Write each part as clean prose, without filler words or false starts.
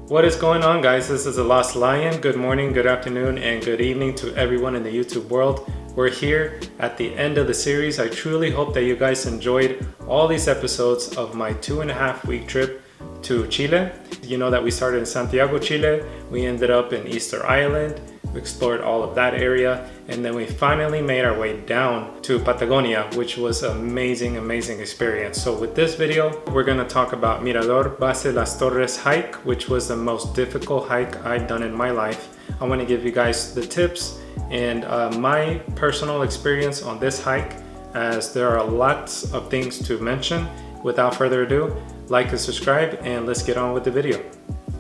What is going on, guys? This is the Lost Lion. Good morning, good afternoon, and good evening to everyone in the YouTube world. We're here at the end of the series. I truly hope that you guys enjoyed all these episodes of my 2.5-week trip to Chile. You know that we started in Santiago, Chile. We ended up in Easter Island. We explored all of that area, and then we finally made our way down to Patagonia, which was an amazing experience. So with this video, we're going to talk about Mirador Base Las Torres hike, which was the most difficult hike I've done in my life. I want to give you guys the tips and my personal experience on this hike, as there are lots of things to mention. Without further ado, like and subscribe, and let's get on with the video.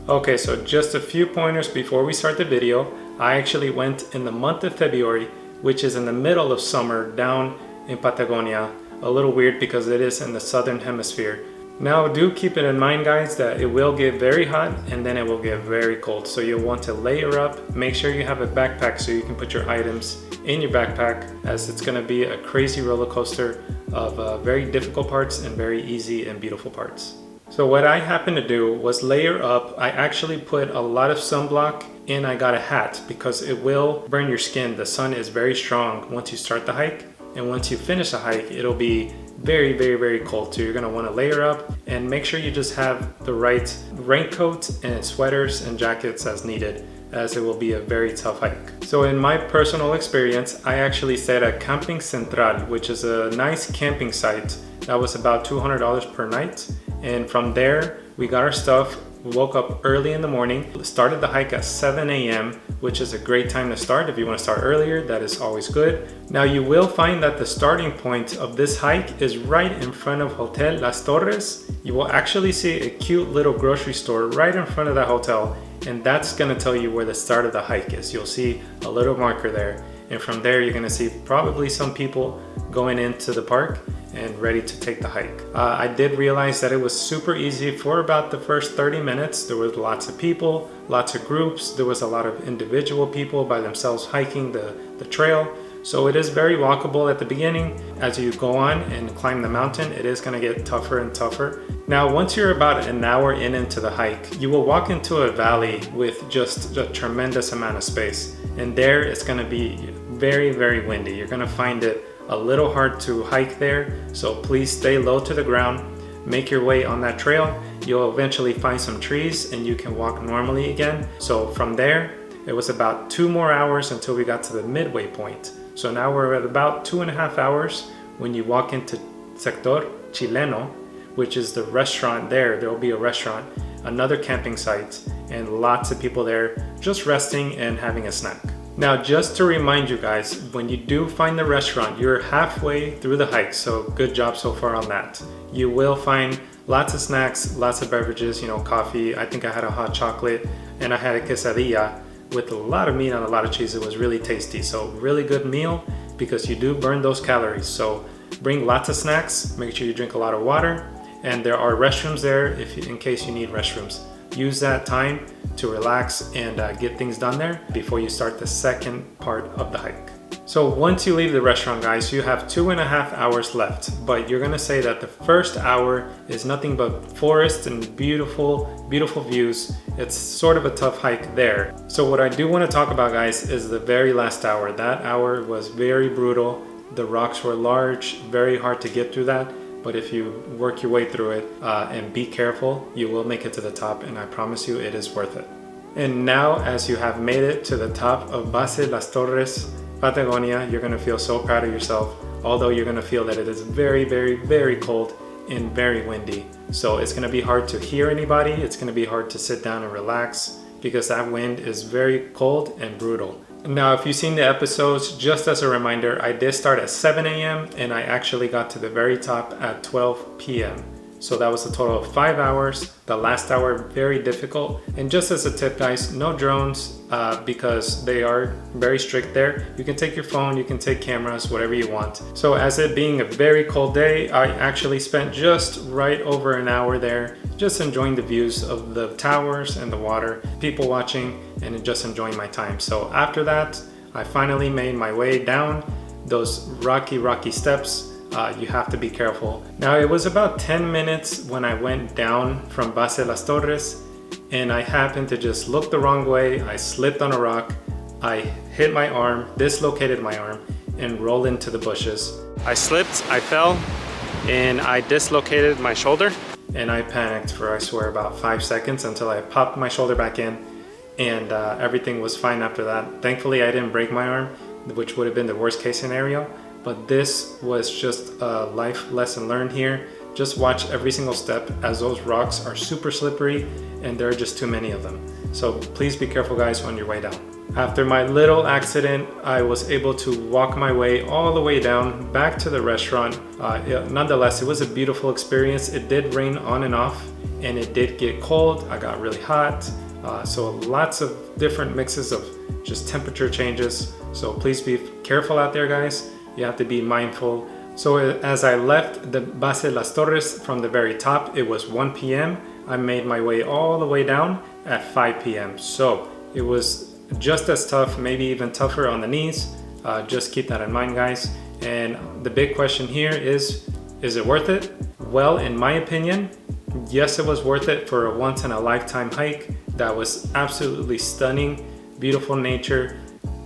Okay, so just a few pointers before we start the video. I actually went in the month of February, which is in the middle of summer down in Patagonia. A little weird because it is in the southern hemisphere. Now do keep it in mind, guys, that it will get very hot and then it will get very cold. So you'll want to layer up. Make sure you have a backpack so you can put your items in your backpack, as it's going to be a crazy roller coaster of very difficult parts and very easy and beautiful parts. So what I happened to do was layer up. I actually put a lot of sunblock, and I got a hat because it will burn your skin. The sun is very strong once you start the hike, and once you finish the hike, it'll be very cold. So you're gonna wanna layer up and make sure you just have the right raincoat and sweaters and jackets as needed, as it will be a very tough hike. So in my personal experience, I actually stayed at Camping Central, which is a nice camping site. That was about $200 per night. And from there, we got our stuff, woke up early in the morning, started the hike at 7 a.m., which is a great time to start. If you want to start earlier, that is always good. Now you will find that the starting point of this hike is right in front of Hotel Las Torres. You will actually see a cute little grocery store right in front of that hotel, and that's going to tell you where the start of the hike is. You'll see a little marker there, and from there you're going to see probably some people going into the park and ready to take the hike. I did realize that it was super easy for about the first 30 minutes. There was lots of people, lots of groups. There was a lot of individual people by themselves hiking the trail. So it is very walkable at the beginning. As you go on and climb the mountain, it is gonna get tougher and tougher. Now, once you're about an hour into the hike, you will walk into a valley with just a tremendous amount of space. And there it's gonna be very windy. You're gonna find it a little hard to hike there, so please stay low to the ground. Make your way on that trail. You'll eventually find some trees and you can walk normally again. So from there, it was about 2 more hours until we got to the midway point. So now we're at about 2.5 hours when you walk into Sector Chileno, which is the restaurant there. There will be a restaurant, another camping site, and lots of people there just resting and having a snack. Now, just to remind you guys, when you do find the restaurant, you're halfway through the hike, so good job so far on that. You will find lots of snacks, lots of beverages, coffee. I think I had a hot chocolate, and I had a quesadilla with a lot of meat and a lot of cheese. It was really tasty, so really good meal because you do burn those calories. So bring lots of snacks, make sure you drink a lot of water, and there are restrooms there in case you need restrooms. Use that time to relax and get things done there before you start the second part of the hike. So once you leave the restaurant, guys, you have 2.5 hours left, but you're gonna say that the first hour is nothing but forest and beautiful views. It's sort of a tough hike there. So what I do want to talk about, guys, is the very last hour. That hour was very brutal. The rocks were large, very hard to get through that. But if you work your way through it and be careful, you will make it to the top, and I promise you it is worth it. And now, as you have made it to the top of Base Las Torres, Patagonia, you're gonna feel so proud of yourself, although you're gonna feel that it is very cold and very windy. So it's gonna be hard to hear anybody. It's gonna be hard to sit down and relax because that wind is very cold and brutal. Now, if you've seen the episodes, just as a reminder, I did start at 7 a.m. and I actually got to the very top at 12 p.m. So that was a total of 5 hours. The last hour, very difficult. And just as a tip, guys, no drones because they are very strict there. You can take your phone, you can take cameras, whatever you want. So as it being a very cold day, I actually spent just right over an hour there, just enjoying the views of the towers and the water, people watching, and just enjoying my time. So after that, I finally made my way down those rocky steps. You have to be careful. Now, it was about 10 minutes when I went down from Base Las Torres, and I happened to just look the wrong way. I slipped on a rock, I hit my arm, dislocated my arm, and rolled into the bushes. I slipped, I fell, and I dislocated my shoulder, and I panicked for, I swear, about 5 seconds until I popped my shoulder back in, and everything was fine after that. Thankfully, I didn't break my arm, which would have been the worst case scenario, but this was just a life lesson learned here. Just watch every single step, as those rocks are super slippery and there are just too many of them. So please be careful, guys, on your way down. After my little accident, I was able to walk my way all the way down back to the restaurant. Nonetheless, it was a beautiful experience. It did rain on and off, and it did get cold. I got really hot. So lots of different mixes of just temperature changes. So please be careful out there, guys. You have to be mindful. So as I left the Base Las Torres from the very top, it was 1 p.m. I made my way all the way down at 5 p.m. So it was just as tough, maybe even tougher on the knees. Just keep that in mind, guys. And the big question here is it worth it? Well, in my opinion, yes, it was worth it for a once in a lifetime hike. That was absolutely stunning, beautiful nature,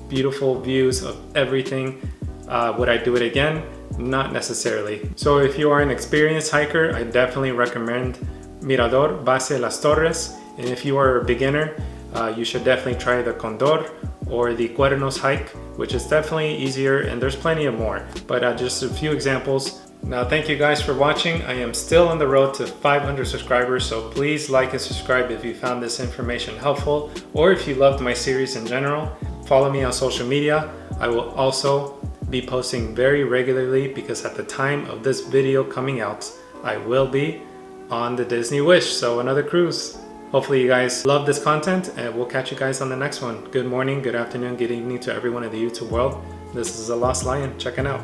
beautiful views of everything. Would I do it again? Not necessarily. So if you are an experienced hiker, I definitely recommend Mirador Base Las Torres. And if you are a beginner, you should definitely try the Condor or the Cuernos hike, which is definitely easier, and there's plenty of more. But just a few examples. Now, thank you guys for watching. I am still on the road to 500 subscribers, so please like and subscribe if you found this information helpful, or if you loved my series in general. Follow me on social media. I will also be posting very regularly because at the time of this video coming out, I will be on the Disney Wish, so another cruise. Hopefully you guys love this content, and we'll catch you guys on the next one. Good morning, good afternoon, good evening to everyone in the YouTube world. This is The Lost Lion checking out.